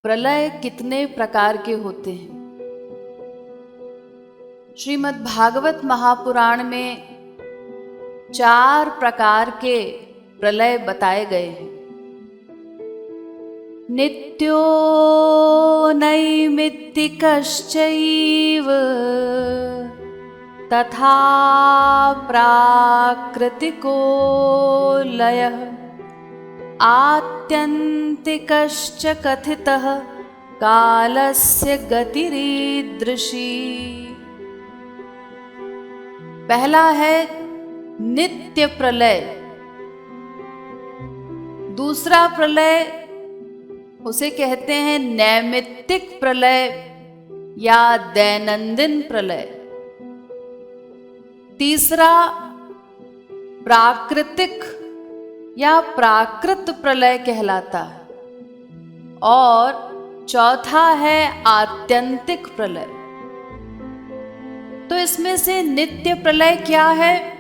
प्रलय कितने प्रकार के होते हैं? श्रीमद् भागवत महापुराण में 4 प्रकार के प्रलय बताए गए हैं। नित्यो नैमित्तिकश्चैव तथा प्राकृतिको लयः आत्यन्तिकश्च कथितः कालस्य गतिरीदृशी। पहला है नित्य प्रलय। दूसरा प्रलय उसे कहते हैं नैमित्तिक प्रलय या दैनंदिन प्रलय। तीसरा प्राकृतिक या प्राकृत प्रलय कहलाता है और चौथा है आत्यंतिक प्रलय। तो इसमें से नित्य प्रलय क्या है?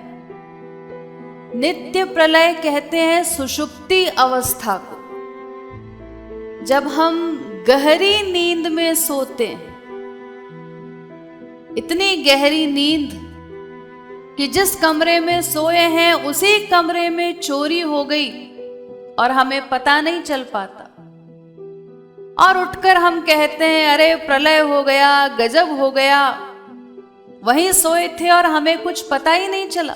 नित्य प्रलय कहते हैं सुषुप्ति अवस्था को। जब हम गहरी नींद में सोते हैं, इतनी गहरी नींद कि जिस कमरे में सोए हैं उसी कमरे में चोरी हो गई और हमें पता नहीं चल पाता, और उठकर हम कहते हैं अरे प्रलय हो गया, गजब हो गया, वहीं सोए थे और हमें कुछ पता ही नहीं चला।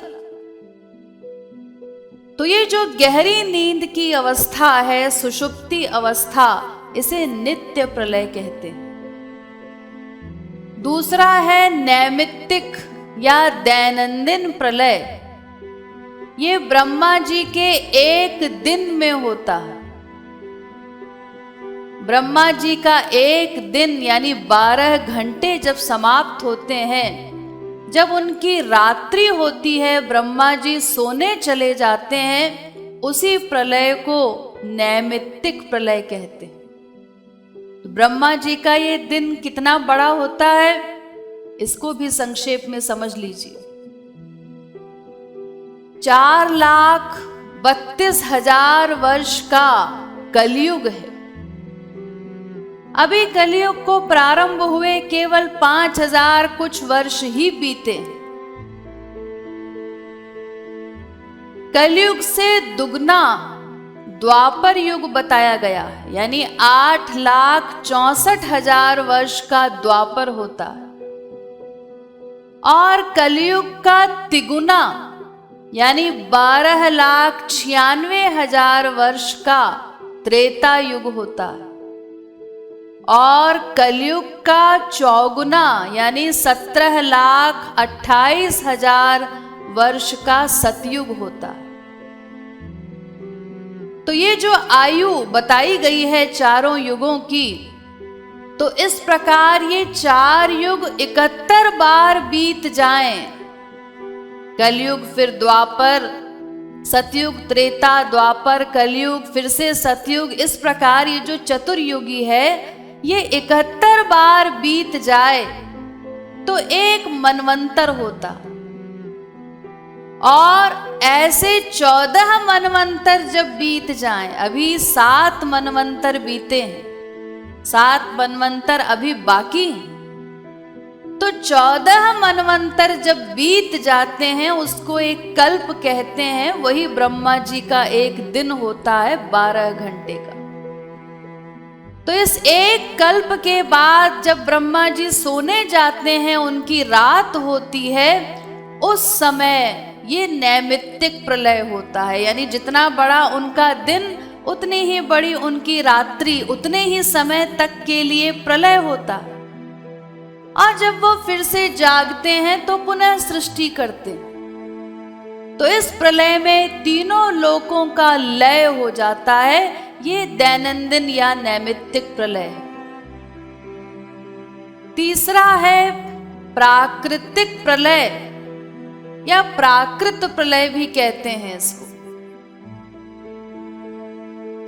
तो ये जो गहरी नींद की अवस्था है, सुषुप्ति अवस्था, इसे नित्य प्रलय कहते हैं। दूसरा है नैमित्तिक या दैनंदिन प्रलय। ये ब्रह्मा जी के एक दिन में होता है। ब्रह्मा जी का एक दिन यानी 12 घंटे जब समाप्त होते हैं, जब उनकी रात्रि होती है, ब्रह्मा जी सोने चले जाते हैं, उसी प्रलय को नैमित्तिक प्रलय कहते हैं। तो ब्रह्मा जी का ये दिन कितना बड़ा होता है, इसको भी संक्षेप में समझ लीजिए। 4,32,000 वर्ष का कलयुग है। अभी कलयुग को प्रारंभ हुए केवल 5,000 कुछ वर्ष ही बीते। कलयुग से दुगना द्वापर युग बताया गया है, यानी 8,64,000 वर्ष का द्वापर होता है, और कलयुग का तिगुना यानी 12,96,000 वर्ष का त्रेता युग होता है, और कलयुग का चौगुना यानी 17,28,000 वर्ष का सतयुग होता है। तो ये जो आयु बताई गई है चारों युगों की, तो इस प्रकार ये 4 युग 71 बार बीत जाएं, कलयुग फिर द्वापर, सतयुग, त्रेता, द्वापर, कलयुग, फिर से सतयुग, इस प्रकार ये जो चतुर्युगी है ये 71 बार बीत जाए तो एक मनवंतर होता, और ऐसे 14 मनवंतर जब बीत जाएं, अभी 7 मनवंतर बीते हैं, 7 मनवंतर अभी बाकी हैं, तो 14 मनवंतर जब बीत जाते हैं उसको एक कल्प कहते हैं। वही ब्रह्मा जी का एक दिन होता है 12 घंटे का। तो इस एक कल्प के बाद जब ब्रह्मा जी सोने जाते हैं, उनकी रात होती है, उस समय ये नैमित्तिक प्रलय होता है, यानी जितना बड़ा उनका दिन उतनी ही बड़ी उनकी रात्रि, उतने ही समय तक के लिए प्रलय होता है। और जब वो फिर से जागते हैं तो पुनः सृष्टि करते हैं। तो इस प्रलय में तीनों लोकों का लय हो जाता है। ये दैनंदिन या नैमित्तिक प्रलय है। तीसरा है प्राकृतिक प्रलय या प्राकृत प्रलय भी कहते हैं इसको।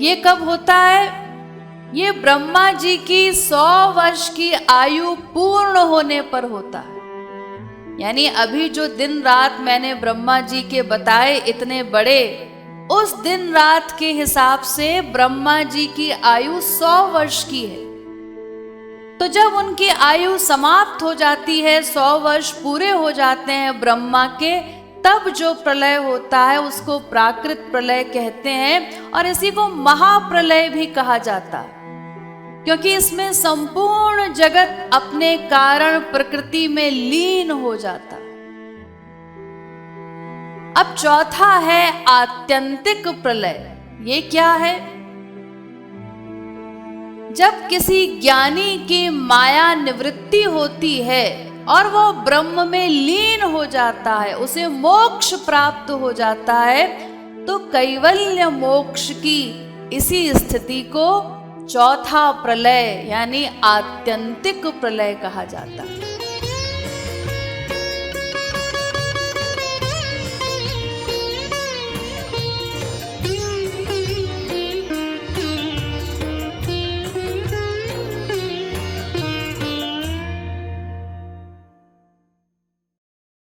ये कब होता है? ये ब्रह्मा जी की 100 वर्ष की आयु पूर्ण होने पर होता है। यानी अभी जो दिन रात मैंने ब्रह्मा जी के बताए इतने बड़े, उस दिन रात के हिसाब से ब्रह्मा जी की आयु 100 वर्ष की है। तो जब उनकी आयु समाप्त हो जाती है, 100 वर्ष पूरे हो जाते हैं ब्रह्मा के, तब जो प्रलय होता है उसको प्राकृत प्रलय कहते हैं, और इसी को महाप्रलय भी कहा जाता है, क्योंकि इसमें संपूर्ण जगत अपने कारण प्रकृति में लीन हो जाता। अब चौथा है आत्यंतिक प्रलय। ये क्या है? जब किसी ज्ञानी की माया निवृत्ति होती है और वो ब्रह्म में लीन हो जाता है, उसे मोक्ष प्राप्त हो जाता है, तो कैवल्य मोक्ष की इसी स्थिति को चौथा प्रलय यानी आत्यंतिक प्रलय कहा जाता है।